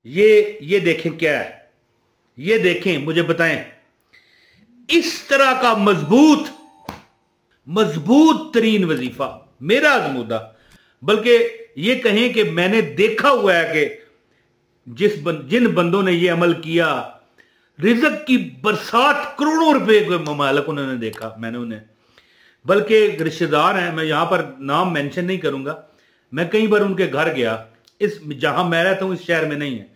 ये देखें क्या है, ये देखें, मुझे बताएं। इस तरह का मजबूत तरीन वजीफा मेरा आजमूदा, बल्कि ये कहें कि मैंने देखा हुआ है कि जिन बंदों ने ये अमल किया, रिज़्क की बरसात, करोड़ों रुपए के ममालक उन्होंने देखा, मैंने उन्हें, बल्कि रिश्तेदार हैं, मैं यहां पर नाम मेंशन नहीं करूंगा, मैं कई बार उनके घर गया, इस जहां मैं रहता हूं इस शहर में नहीं है,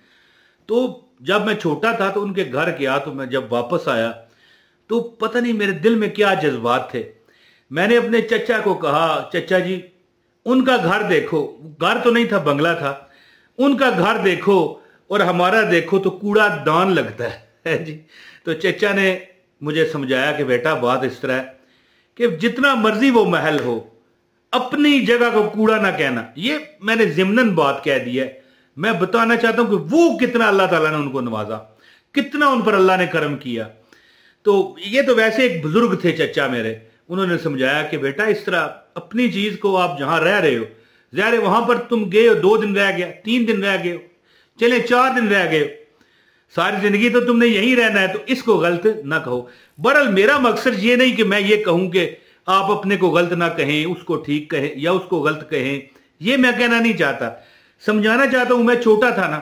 तो जब मैं छोटा था तो उनके घर गया, तो मैं जब वापस आया तो पता नहीं मेरे दिल में क्या जज्बात थे। मैंने अपने चचा को कहा, चचा जी उनका घर देखो, घर तो नहीं था, बंगला था, उनका घर देखो और हमारा देखो तो कूड़ा दान लगता है जी। तो चचा ने मुझे समझाया कि बेटा बात इस तरह है कि जितना मर्जी वो महल हो, अपनी जगह को कूड़ा ना कहना। ये मैंने ज़िमनन बात कह दी है, मैं बताना चाहता हूं कि वो कितना अल्लाह ताला ने उनको नवाजा, कितना उन पर अल्लाह ने करम किया। तो ये तो वैसे एक बुजुर्ग थे चचा मेरे, उन्होंने समझाया कि बेटा इस तरह अपनी चीज को, आप जहां रह रहे हो, ज़ाहिर है वहां पर तुम गए हो, 2 दिन रह गया, 3 दिन रह गए हो, चले 4 दिन रह गए हो, सारी जिंदगी तो तुमने यहीं रहना है, तो इसको गलत ना कहो। बहरहाल मेरा मकसद ये नहीं कि मैं ये कहूं कि आप अपने को गलत ना कहें, उसको ठीक कहें या उसको गलत कहें, ये मैं कहना नहीं चाहता, समझाना चाहता हूं। मैं छोटा था ना,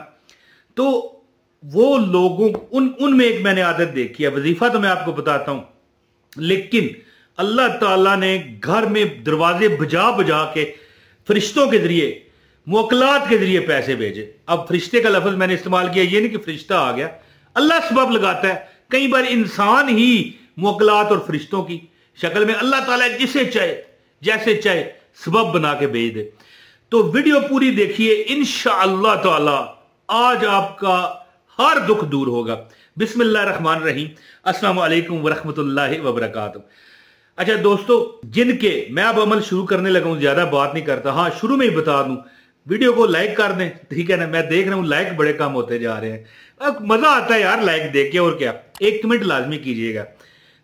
तो वो लोगों उनमें एक मैंने आदत देखी है, वजीफा तो मैं आपको बताता हूं, लेकिन अल्लाह ताला ने घर में दरवाजे बजा बजा के फरिश्तों के जरिए, मुवक्किलात के जरिए पैसे भेजे। अब फरिश्ते का लफ्ज मैंने इस्तेमाल किया, ये नहीं कि फरिश्ता आ गया, अल्लाह सबब लगाता है। कई बार इंसान ही मुवक्किलात और फरिश्तों की शक्ल में अल्लाह ताला जिसे चाहे जैसे चाहे सबब बना के भेज दे। तो वीडियो पूरी देखिए, इंशाअल्लाह ताला आज आपका हर दुख दूर होगा। बिस्मिल्लाहिर्रहमानिर्रहीम, अस्सलाम वालेकुम वरहमतुल्लाहि वबरकातुहू। अच्छा दोस्तों, जिनके, मैं अब अमल शुरू करने लगा हूं, ज्यादा बात नहीं करता, हाँ शुरू में ही बता दूं, वीडियो को लाइक कर दें, ठीक है ना। मैं देख रहा हूं लाइक बड़े कम होते जा रहे हैं, अब मजा आता है यार लाइक देख के, और क्या, 1 कमेंट लाजमी कीजिएगा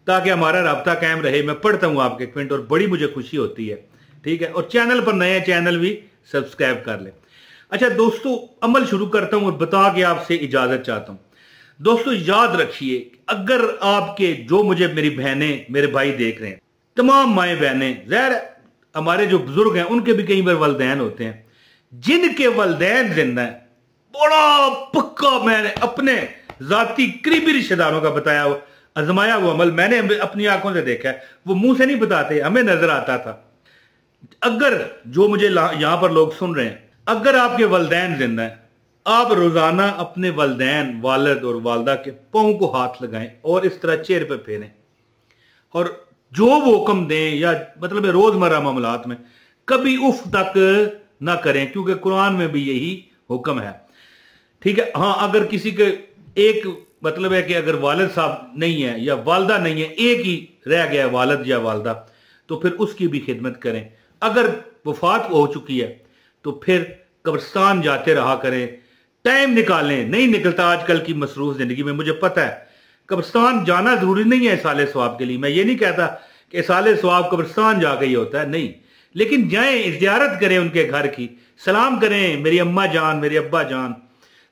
ताकि हमारा राब्ता कायम रहे। मैं पढ़ता हूं आपके कमेंट और बड़ी मुझे खुशी होती है, ठीक है। और चैनल पर नए चैनल भी सब्सक्राइब कर ले। अच्छा दोस्तों, अमल शुरू करता हूं और बता के आपसे इजाजत चाहता हूं। दोस्तों याद रखिए, अगर आपके, जो मुझे मेरी बहनें मेरे भाई देख रहे हैं, तमाम माएँ बहनें, ज़ाहिर हमारे जो बुजुर्ग हैं उनके भी कई बार वालिदैन होते हैं, जिनके वालिदैन जिंदा है, बड़ा पक्का मैंने अपने जाती करीबी रिश्तेदारों का बताया हुआ, आजमाया वो अमल मैंने अपनी आंखों से देखा है। वो मुंह से नहीं बताते, हमें नजर आता था। अगर जो मुझे यहां पर लोग सुन रहे हैं, अगर आपके वालिदैन जिंदा है, आप रोजाना अपने वालिदैन, वालिद और वालदा के पांव को हाथ लगाएं और इस तरह चेहरे पे फेरें, और जो वो हुक्म दें, या मतलब रोजमर्रा मामलात में कभी उफ तक ना करें, क्योंकि कुरान में भी यही हुक्म है, ठीक है। हाँ, अगर किसी के एक मतलब है कि अगर वालिद साहब नहीं है या वालदा नहीं है, एक ही रह गया वालिद या वालदा, तो फिर उसकी भी खिदमत करें। अगर वफात हो चुकी है तो फिर कब्रिस्तान जाते रहा करें, टाइम निकालें, नहीं निकलता आजकल की मसरूफ जिंदगी में, मुझे पता है। कब्रिस्तान जाना जरूरी नहीं है इसाले सवाब के लिए, मैं ये नहीं कहता कि इसाले सवाब कब्रिस्तान जाके ही होता है, नहीं, लेकिन जाएं, ज़ियारत करें उनके घर की, सलाम करें, मेरी अम्मा जान, मेरे अब्बा जान,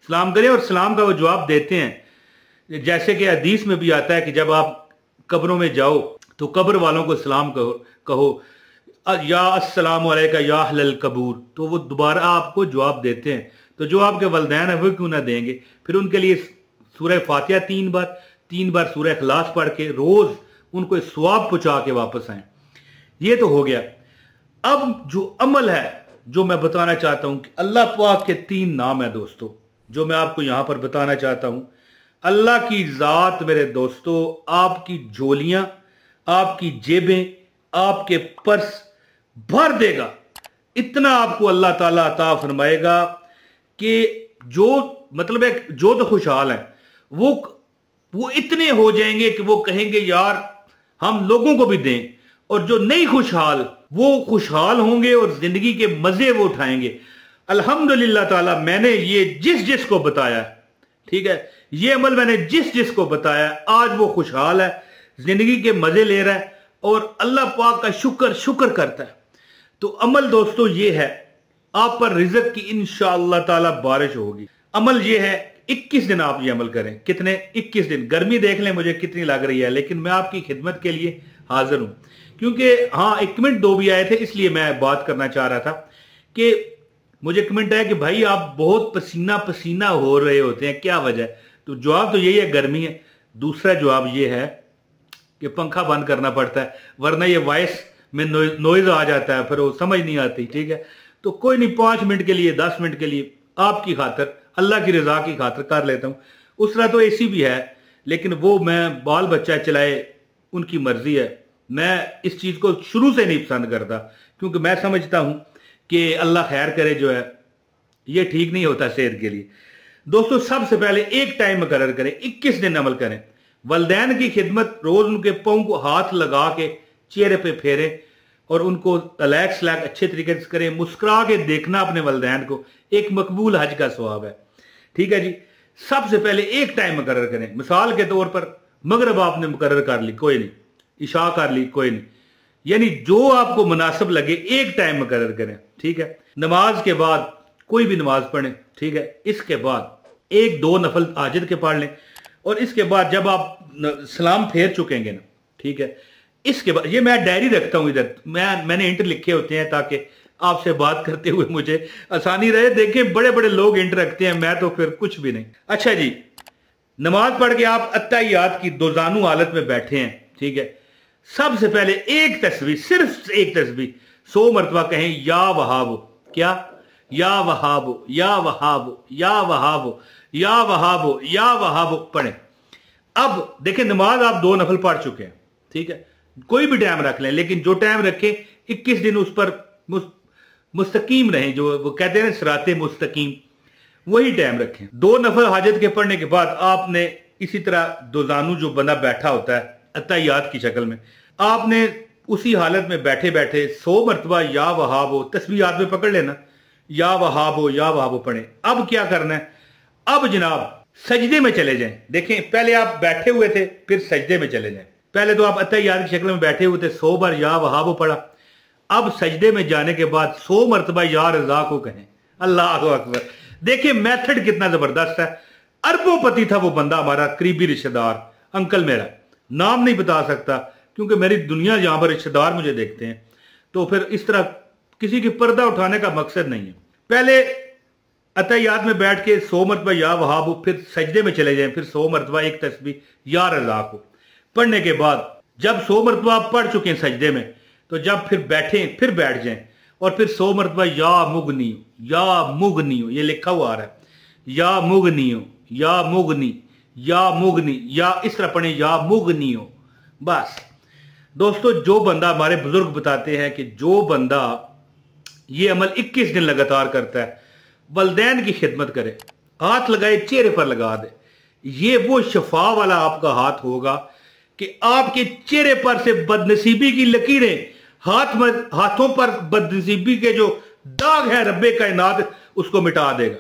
सलाम करें, और सलाम का वो जवाब देते हैं। जैसे कि हदीस में भी आता है कि जब आप कब्रों में जाओ तो कब्र वालों को सलाम कहो या अस्सलामु अलैका या अहलल कबूर, तो वो दोबारा आपको जवाब देते हैं। तो जो आपके वालिदैन है वो क्यों ना देंगे। फिर उनके लिए सूरह फातिहा 3 बार सूरह इखलास पढ़ के रोज उनको सवाब पहुंचा के वापस आए। ये तो हो गया। अब जो अमल है जो मैं बताना चाहता हूं कि अल्लाह पाक के 3 नाम है दोस्तों, जो मैं आपको यहां पर बताना चाहता हूं। अल्लाह की जात मेरे दोस्तों आपकी झोलियां, आपकी जेबें, आपके पर्स भर देगा। इतना आपको अल्लाह ताला अता फरमाएगा कि जो मतलब है, जो तो खुशहाल है वो इतने हो जाएंगे कि वो कहेंगे यार हम लोगों को भी दें, और जो नहीं खुशहाल वो खुशहाल होंगे और जिंदगी के मजे वो उठाएंगे। अल्हम्दुलिल्लाह ताला, मैंने ये जिस को बताया, ठीक है, ये अमल मैंने जिस को बताया, आज वो खुशहाल है, जिंदगी के मजे ले रहा है और अल्लाह पाक का शुक्र करता है। तो अमल दोस्तों ये है, आप पर रिज़्क की इंशाअल्लाह ताला बारिश होगी। अमल ये है 21 दिन आप ये अमल करें। कितने? 21 दिन। गर्मी देख लें मुझे कितनी लग रही है, लेकिन मैं आपकी खिदमत के लिए हाजिर हूं। क्योंकि हाँ, एक कमेंट 2 भी आए थे, इसलिए मैं बात करना चाह रहा था कि मुझे कमेंट आया कि भाई आप बहुत पसीना पसीना हो रहे होते हैं, क्या वजह है? तो जवाब तो यही है, गर्मी है। दूसरा जवाब ये है कि पंखा बंद करना पड़ता है, वरना ये वॉइस में नॉइज आ जाता है, फिर वो समझ नहीं आती। ठीक है, तो कोई नहीं, 5 मिनट के लिए 10 मिनट के लिए आपकी खातर, अल्लाह की रजा की खातर कर लेता हूं। उस तरह तो एसी भी है, लेकिन वो मैं बाल बच्चा चलाए उनकी मर्जी है। मैं इस चीज को शुरू से नहीं पसंद करता, क्योंकि मैं समझता हूं कि अल्लाह खैर करे, जो है ये ठीक नहीं होता सेहत के लिए। दोस्तों, सबसे पहले एक टाइम मुकर्रर करें, 21 दिन अमल करें। वलदैन की खिदमत, रोज उनके पांव को हाथ लगा के चेहरे पे फेरें और उनको तलैक सलैक अच्छे तरीके से करें। मुस्कुरा के देखना अपने वलदैन को, एक मकबूल हज का सवाब है। ठीक है जी। सबसे पहले एक टाइम मुकर्रर करें। मिसाल के तौर पर मगरिब आपने मुकर्रर कर ली, कोई नहीं, इशा कर ली, कोई नहीं, यानी जो आपको मुनासिब लगे एक टाइम मुकर्रर करें। ठीक है, नमाज के बाद कोई भी नमाज पढ़ें। ठीक है, इसके बाद 1-2 नफल हाजत के पढ़ लें, और इसके बाद जब आप सलाम फेर चुकेंगे ना, ठीक है, इसके बाद ये मैं डायरी रखता हूं इधर, मैंने इंटर लिखे होते हैं ताकि आपसे बात करते हुए मुझे आसानी रहे। देखें, बड़े बड़े लोग इंटर रखते हैं, मैं तो फिर कुछ भी नहीं। अच्छा जी, नमाज पढ़ के आप अत्तहियात की दोजानू हालत में बैठे हैं। ठीक है, सबसे पहले एक तस्बीह, सिर्फ एक तस्बीह 100 मरतबा कहें, या वहाब। क्या? या वहाब, या वहाब, या वहाब, या वहाब, या वहाब पढ़ें। अब देखें, नमाज आप 2 नफल पढ़ चुके हैं। ठीक है, कोई भी टाइम रख लें, लेकिन जो टाइम रखें 21 दिन उस पर मुस्तकीम रहें, जो वो कहते हैं सिराते मुस्तकीम, वही टाइम रखें। 2 नफल हाजत के पढ़ने के बाद आपने इसी तरह दोजानू जो बंदा बैठा होता है अत्तहियात की शक्ल में, आपने उसी हालत में बैठे बैठे 100 मरतबा या वहाबो तस्बीह हाथ में पकड़ लेना, या वहाबो पढ़े। अब क्या करना है? अब जनाब सजदे में चले जाएं। देखें, पहले आप बैठे हुए थे, फिर सजदे में चले जाएं। पहले तो आप अत्तहियात की शक्ल में बैठे हुए थे, 100 बार या वहाबो पढ़ा। अब सजदे में जाने के बाद 100 मरतबा या रज़ा को कहें। अल्लाह अकबर। देखिए मेथड कितना जबरदस्त है। अरबोपति था वो बंदा, हमारा करीबी रिश्तेदार, अंकल मेरा, नाम नहीं बता सकता क्योंकि मेरी दुनिया जहां पर रिश्तेदार मुझे देखते हैं, तो फिर इस तरह किसी की पर्दा उठाने का मकसद नहीं है। पहले अत्तहियात में बैठ के 100 मरतबा या वहाबो, फिर सजदे में चले जाएं, फिर 100 मरतबा एक तस्बीह या रज़ा को पढ़ने के बाद जब 100 मरतबा आप पढ़ चुके हैं सजदे में, तो जब फिर बैठें, फिर बैठ जाएं और फिर 100 मरतबा या मुगनियो, या मुगनियो, ये लिखा हुआ आ रहा है, या मुगनियो, या मुगनी, या मुगनी, या इस तरह पढ़े, या मुगनियो। बस दोस्तों, जो बंदा, हमारे बुजुर्ग बताते हैं कि जो बंदा ये अमल 21 दिन लगातार करता है, वलदैन की खिदमत करे, हाथ लगाए चेहरे पर लगा दे, ये वो शफा वाला आपका हाथ होगा कि आपके चेहरे पर से बदनसीबी की लकीरें, हाथों पर बदनसीबी के जो दाग है, रब्बे कायनात उसको मिटा देगा।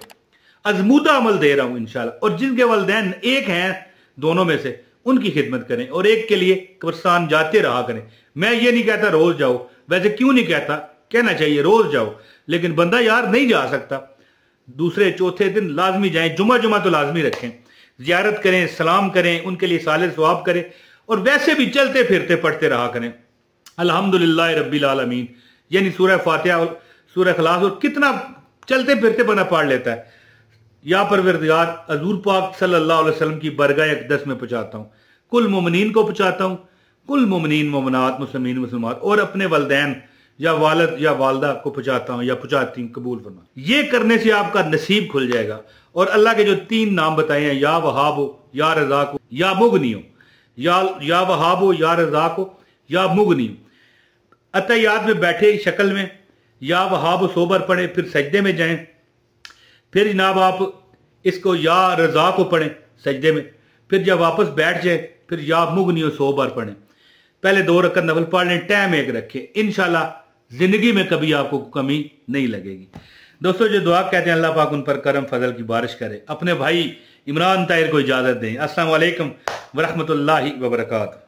अजमूदा अमल दे रहा हूं इंशाल्लाह। और जिनके वलदैन एक हैं दोनों में से, उनकी खिदमत करें और एक के लिए कब्रिस्तान जाते रहा करें। मैं ये नहीं कहता रोज जाओ, वैसे क्यों नहीं कहता, कहना चाहिए रोज जाओ, लेकिन बंदा यार नहीं जा सकता, दूसरे चौथे दिन लाजमी जाएं। जुमा तो लाजमी रखें, जियारत करें, सलाम करें, उनके लिए साले सवाब करें, और वैसे भी चलते फिरते पढ़ते रहा करें अल्हम्दुलिल्लाह रब्बिल आलमीन, यानी सूरह फातिहा, सूरह इखलास, और कितना चलते फिरते बना पढ़ लेता है। या परवरदिगार, हजूर पाक सल्लल्लाहु अलैहि वसल्लम की बरगाह अक़दस में पहुंचाता हूं, कुल मोमिनीन को पहुंचाता हूं, कुल मोमिनीन मोमिनात मुस्लिमीन मुसलमान, और अपने वलदैन या वालिद या वालदा को पहुंचाता हूं या पहुंचाती हूं, कबूल फरमा। ये करने से आपका नसीब खुल जाएगा। और अल्लाह के जो 3 नाम बताए हैं, या वहाबो, या रज़ाको, या मुगनियो, या वहाबो, या रज़ाको, या मुगनियो, अत्तहियात में बैठे शक्ल में या वहाबो 100 बार पढ़े, फिर सजदे में जाएं, फिर जनाब आप इसको या रज़ा को पढ़ें सजदे में, फिर जब वापस बैठ जाए फिर या मुगनियो 100 बार पढ़ें। पहले 2 रकअत नफल पढ़ लें, टाइम एक रखें, इंशाल्लाह जिंदगी में कभी आपको कमी नहीं लगेगी। दोस्तों, जो दुआ कहते हैं अल्लाह पाक उन पर करम फजल की बारिश करे। अपने भाई इमरान ताहिर को इजाजत दें। अस्सलाम वालेकुम व रहमतुल्लाहि व बरकातहू।